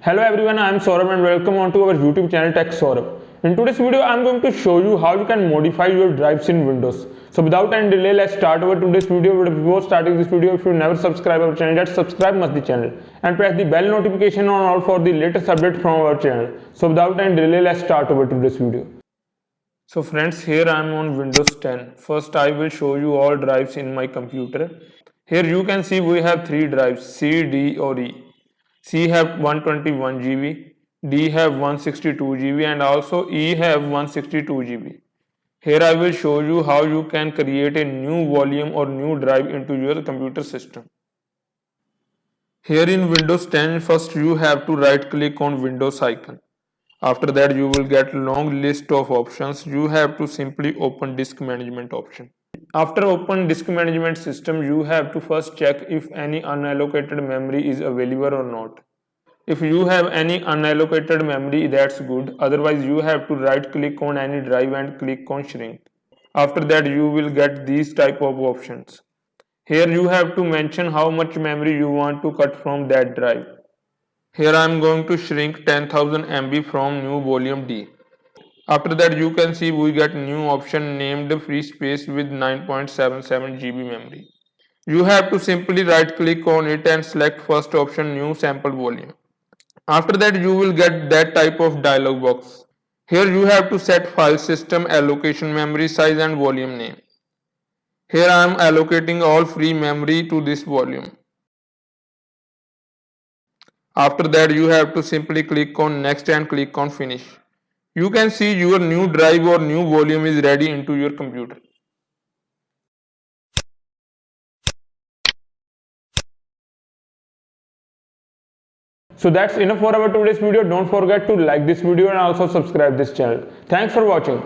Hello everyone, I am Sourav and welcome on to our YouTube channel Tech Sourav. In today's video, I am going to show you how you can modify your drives in Windows. So without any delay, let's start our today's video. But before starting this video, if you never subscribe our channel, just subscribe must the channel and press the bell notification on all for the latest update from our channel. So without any delay, let's start our today's video. So friends, here I am on Windows 10. First, I will show you all drives in my computer. Here you can see we have three drives, C, D or E. C have 121 GB, D have 162 GB and also E have 162 GB. Here I will show you how you can create a new volume or new drive into your computer system. Here in Windows 10, first you have to right click on Windows icon. After that you will get long list of options. You have to simply open disk management option. After open disk management system, you have to first check if any unallocated memory is available or not. If you have any unallocated memory, that's good. Otherwise, you have to right click on any drive and click on shrink. After that, you will get these type of options. Here you have to mention how much memory you want to cut from that drive. Here I am going to shrink 10,000 MB from new volume D. After that you can see we get new option named free space with 9.77 GB memory. You have to simply right click on it and select first option new sample volume. After that you will get that type of dialog box. Here you have to set file system, allocation, memory size and volume name. Here I am allocating all free memory to this volume. After that you have to simply click on next and click on finish. You can see your new drive or new volume is ready into your computer. So that's enough for our today's video. Don't forget to like this video and also subscribe this channel. Thanks for watching.